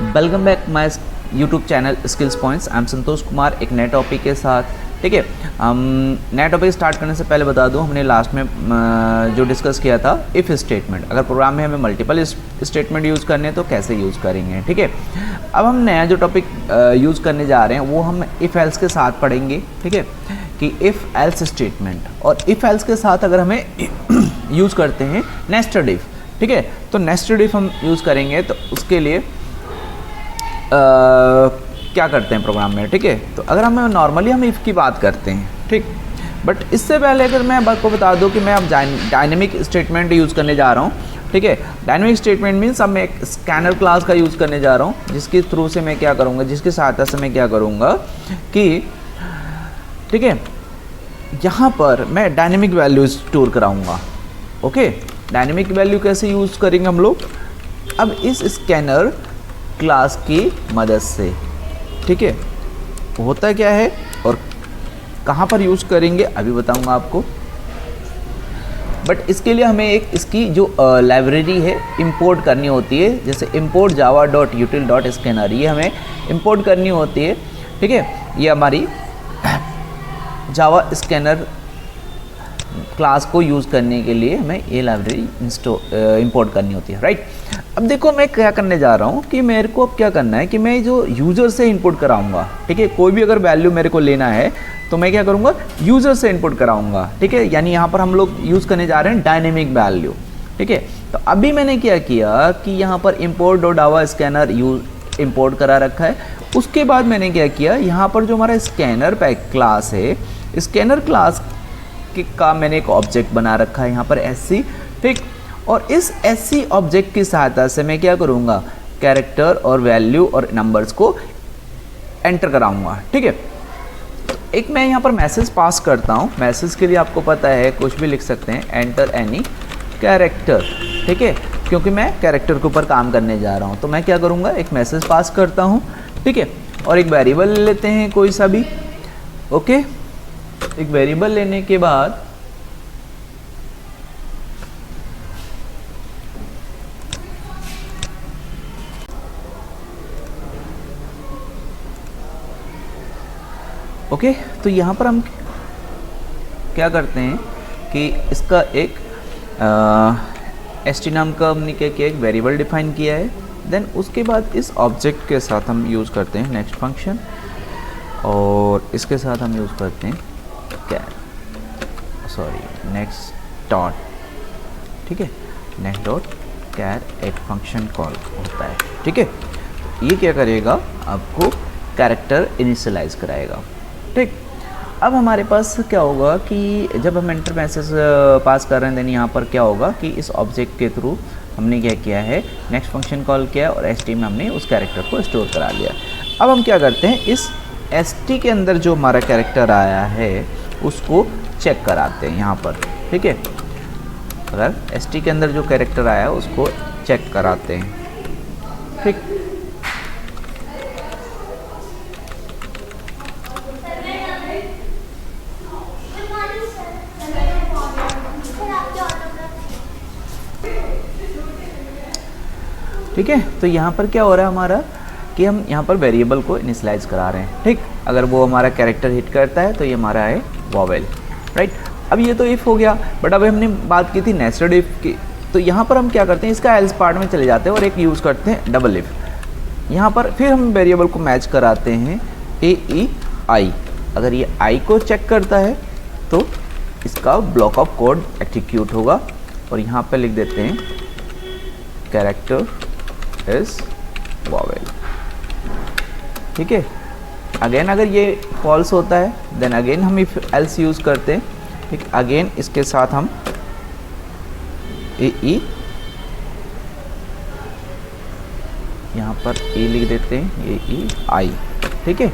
Welcome back my YouTube channel skills points. I am Santosh Kumar एक नए topic के साथ। ठीक है, हम नया टॉपिक स्टार्ट करने से पहले बता दूं, हमने लास्ट में जो डिस्कस किया था इफ़ स्टेटमेंट। अगर प्रोग्राम में हमें मल्टीपल स्टेटमेंट यूज़ करने हैं तो कैसे यूज़ करेंगे। ठीक है, अब हम नया जो टॉपिक यूज़ करने जा रहे हैं वो हम इफ़ एल्स के साथ पढ़ेंगे। ठीक है, कि इफ़ एल्स स्टेटमेंट, और इफ़ एल्स के साथ अगर हमें यूज़ करते हैं नेस्टेड इफ़। ठीक है, तो नेस्टेड इफ़ हम यूज़ करेंगे तो उसके लिए क्या करते हैं प्रोग्राम में। ठीक है, तो अगर हम नॉर्मली हम इफ़ की बात करते हैं, ठीक, बट इससे पहले अगर मैं आपको बता दूं कि मैं अब डायनेमिक स्टेटमेंट यूज़ करने जा रहा हूं। ठीक है, डायनेमिक स्टेटमेंट मीन्स अब मैं एक स्कैनर क्लास का यूज़ करने जा रहा हूं, जिसके थ्रू से मैं क्या करूंगा, जिसकी सहायता से मैं क्या करूंगा कि, ठीक है, यहाँ पर मैं डायनेमिक वैल्यू स्टोर कराऊंगा। ओके, डायनेमिक वैल्यू कैसे यूज़ करेंगे हम लोग, अब इस स्कैनर क्लास की मदद से। ठीक है, होता क्या है और कहाँ पर यूज़ करेंगे अभी बताऊंगा आपको, बट इसके लिए हमें एक इसकी जो लाइब्रेरी है इंपोर्ट करनी होती है, जैसे import java.util.scanner, ये हमें इंपोर्ट करनी होती है। ठीक है, ये हमारी जावा स्कैनर क्लास को यूज़ करने के लिए हमें ये लाइब्रेरी इंपोर्ट करनी होती है। राइट, अब देखो मैं क्या करने जा रहा हूँ कि मेरे को अब क्या करना है कि मैं जो यूज़र से इंपोर्ट कराऊंगा। ठीक है, कोई भी अगर वैल्यू मेरे को लेना है तो मैं क्या करूँगा, यूज़र से इंपोर्ट कराऊंगा। ठीक है, यानी यहाँ पर हम लोग यूज़ करने जा रहे हैं डायनेमिक वैल्यू। ठीक है, तो अभी मैंने क्या किया कि यहाँ पर import.java.scanner यूज इंपोर्ट करा रखा है। उसके बाद मैंने क्या किया, यहाँ पर जो हमारा स्कैनर पैक क्लास है, स्कैनर क्लास का मैंने एक ऑब्जेक्ट बना रखा है यहाँ पर SC। ठीक, और इस SC ऑब्जेक्ट की सहायता से मैं क्या करूँगा, कैरेक्टर और वैल्यू और नंबर्स को एंटर कराऊंगा। ठीक है, तो एक मैं यहाँ पर मैसेज पास करता हूँ। मैसेज के लिए आपको पता है कुछ भी लिख सकते हैं, एंटर एनी कैरेक्टर। ठीक है, क्योंकि मैं कैरेक्टर के ऊपर काम करने जा रहा हूँ तो मैं क्या करूँगा, एक मैसेज पास करता हूँ। ठीक है, और एक वेरिएबल ले लेते हैं कोई सा भी। ओके, एक वेरिएबल लेने के बाद ओके, तो यहाँ पर हम क्या करते हैं कि इसका एक st नाम का हमने क्या किया, एक वेरिएबल डिफाइन किया है। देन उसके बाद इस ऑब्जेक्ट के साथ हम यूज़ करते हैं नेक्स्ट फंक्शन, और इसके साथ हम यूज़ करते हैं नेक्स्ट डॉट। ठीक है, नेक्स्ट डॉट कैर एक फंक्शन कॉल होता है। ठीक है, ये क्या करेगा, आपको कैरेक्टर इनिशियलाइज कराएगा। ठीक, अब हमारे पास क्या होगा कि जब हम एंटर मैसेज पास कर रहे हैं, देन यहाँ पर क्या होगा कि इस ऑब्जेक्ट के थ्रू हमने क्या किया है, नेक्स्ट फंक्शन कॉल किया और st में हमने उस कैरेक्टर को स्टोर करा लिया। अब हम क्या करते हैं, इस st के अंदर जो हमारा कैरेक्टर आया है उसको चेक कराते हैं यहाँ पर। ठीक है, अगर st के अंदर जो कैरेक्टर आया है उसको चेक कराते हैं। ठीक, ठीक है, तो यहाँ पर क्या हो रहा है हमारा कि हम यहाँ पर वेरिएबल को इनिशियलाइज करा रहे हैं। ठीक, अगर वो हमारा कैरेक्टर हिट करता है तो ये हमारा है वॉवेल। राइट, अब ये तो इफ़ हो गया, बट अब हमने बात की थी नेस्टेड इफ़ की, तो यहाँ पर हम क्या करते हैं, इसका एल्स पार्ट में चले जाते हैं और एक यूज़ करते हैं डबल इफ़। यहाँ पर फिर हम वेरिएबल को मैच कराते हैं AEI। अगर ये I को चेक करता है तो इसका ब्लॉक ऑफ कोड एक्सिक्यूट होगा, और यहाँ पर लिख देते हैं कैरेक्टर इज वॉवेल। ठीक है, अगेन अगर ये फॉल्स होता है देन अगेन हम इफ एल्स यूज़ करते हैं। ठीक, अगेन इसके साथ हम AE यहाँ पर A लिख देते हैं, AEI। ठीक है,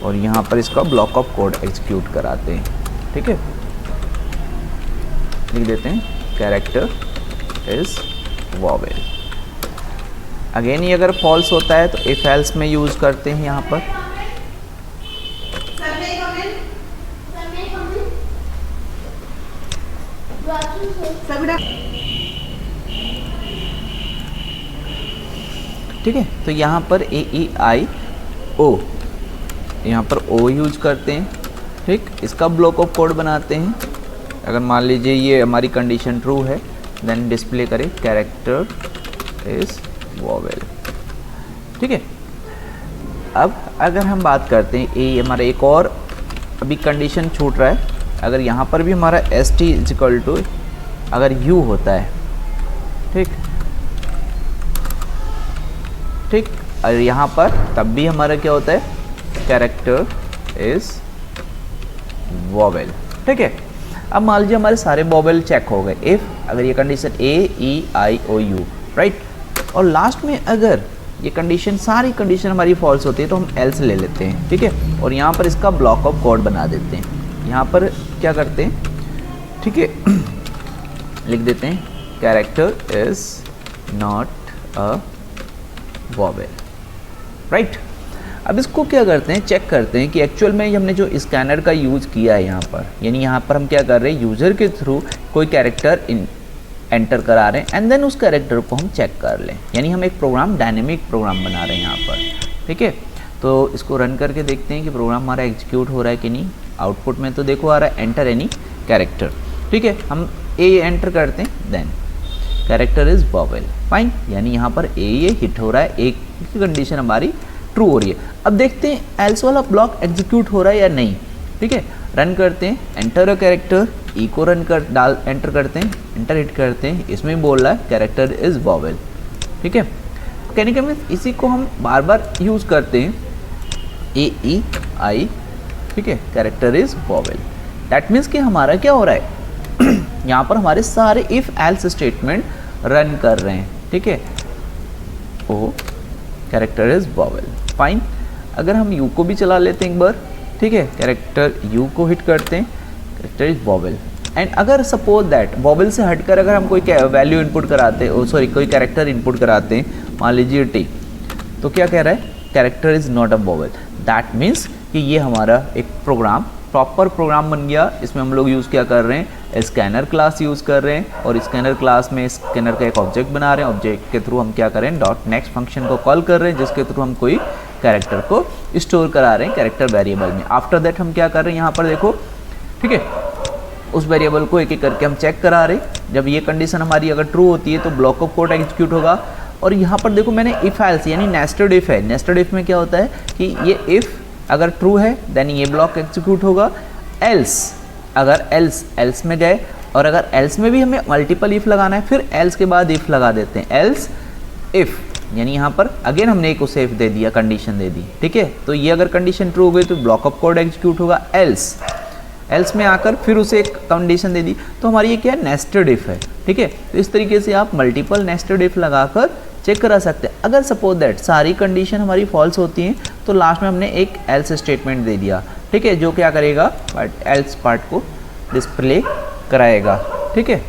और यहाँ पर इसका ब्लॉक ऑफ कोड एग्जीक्यूट कराते हैं। ठीक है, लिख देते हैं कैरेक्टर इज वॉवेल। अगेन ये अगर फॉल्स होता है तो इफ एल्स में यूज़ करते हैं यहाँ पर। ठीक है। तो यहाँ पर AEIO, यहाँ पर O यूज करते हैं, ठीक। इसका ब्लॉक ऑफ कोड बनाते हैं। अगर मान लीजिए ये हमारी कंडीशन ट्रू है, देन डिस्प्ले करें कैरेक्टर इज वोवेल, ठीक है। अब अगर हम बात करते हैं ए हमारा एक और अभी कंडीशन छूट रहा है, अगर यहाँ पर भी हमारा ST इक्वल टू अगर U होता है, ठीक ठीक, और यहाँ पर तब भी हमारा क्या होता है, कैरेक्टर इज वोवेल, ठीक है। अब मान लीजिए हमारे सारे वोवेल चेक हो गए, इफ़ अगर ये कंडीशन AEIOU, राइट, और लास्ट में अगर ये कंडीशन सारी कंडीशन हमारी फॉल्स होती है तो हम एल्स ले लेते हैं, ठीक है, और यहाँ पर इसका ब्लॉक ऑफ कोड बना देते हैं। यहाँ पर क्या करते हैं, ठीक है, लिख देते हैं character is not a vowel, right. अब इसको क्या करते हैं, चेक करते हैं कि एक्चुअल में हमने जो स्कैनर का यूज़ किया है यहाँ पर, यानी यहाँ पर हम क्या कर रहे हैं, यूज़र के थ्रू कोई कैरेक्टर एंटर करा रहे हैं एंड देन उस कैरेक्टर को हम चेक कर लें, यानी हम एक प्रोग्राम डायनेमिक प्रोग्राम बना रहे हैं यहाँ पर, ठीक है। तो इसको रन करके देखते हैं कि प्रोग्राम हमारा एग्जीक्यूट हो रहा है कि नहीं। आउटपुट में तो देखो आ रहा है एंटर एनी कैरेक्टर, ठीक है, हम ए एंटर करते हैं, then character is vowel, fine, यानी यहाँ पर ये हिट हो रहा है, एक कंडीशन हमारी ट्रू हो रही है। अब देखते हैं एल्स वाला ब्लॉक एग्जीक्यूट हो रहा है या नहीं, ठीक है। रन करते हैं, एंटर अ कैरेक्टर, ई को रन कर एंटर करते हैं, एंटर हिट करते हैं, इसमें भी बोल रहा है कैरेक्टर इज वोवेल, ठीक है। कहने का मीन्स इसी को हम बार बार यूज़ करते हैं, AEI, ठीक है, character is vowel. That means कि हमारा क्या हो रहा है यहाँ पर हमारे सारे इफ एल्स स्टेटमेंट रन कर रहे हैं, ठीक है। ओ कैरेक्टर इज वोवेल, फाइन। अगर हम यू को भी चला लेते हैं एक बार, ठीक है, कैरेक्टर यू को हिट करते हैं, कैरेक्टर इज वोवेल। एंड अगर सपोज दैट वोवेल से हटकर अगर हम कोई वैल्यू इनपुट कराते हैं, सॉरी कोई कैरेक्टर इनपुट कराते हैं, मान लीजिए टी, तो क्या कह रहा है, character is not a vowel. That means कि ये हमारा एक प्रोग्राम प्रॉपर प्रोग्राम बन गया। इसमें हम लोग यूज़ क्या कर रहे हैं, स्कैनर क्लास यूज़ कर रहे हैं, और स्कैनर क्लास में स्कैनर का एक ऑब्जेक्ट बना रहे हैं, ऑब्जेक्ट के थ्रू हम क्या कर रहे हैं, डॉट नेक्स्ट फंक्शन को कॉल कर रहे हैं, जिसके थ्रू हम कोई कैरेक्टर को स्टोर करा रहे हैं कैरेक्टर वेरिएबल में। आफ्टर दैट हम क्या कर रहे हैं, यहाँ पर देखो, ठीक है, उस वेरिएबल को एक एक करके हम चेक करा रहे हैं। जब ये कंडीशन हमारी अगर ट्रू होती है तो ब्लॉक ऑफ कोड एग्जीक्यूट होगा। और यहाँ पर देखो मैंने इफ एल्स यानी नेस्टेड इफ है, नेस्टेड इफ में क्या होता है कि ये इफ अगर ट्रू है देन ये ब्लॉक एग्जीक्यूट होगा, एल्स अगर एल्स में जाए, और अगर एल्स में भी हमें मल्टीपल इफ लगाना है फिर एल्स के बाद इफ लगा देते हैं, एल्स इफ, यानी यहाँ पर अगेन हमने एक उसे इफ दे दिया, कंडीशन दे दी, ठीक है। तो ये अगर कंडीशन ट्रू हो गई तो ब्लॉक ऑफ कोड एग्जीक्यूट होगा, एल्स में आकर फिर उसे एक कंडीशन दे दी, तो हमारी ये क्या है, नेस्टेड इफ है, ठीक है। तो इस तरीके से आप मल्टीपल नेस्टेड इफ लगाकर चेक करा सकते हैं। अगर सपोज दैट सारी कंडीशन हमारी फॉल्स होती हैं तो लास्ट में हमने एक एल्स स्टेटमेंट दे दिया, ठीक है, जो क्या करेगा, बट एल्स पार्ट को डिस्प्ले कराएगा, ठीक है।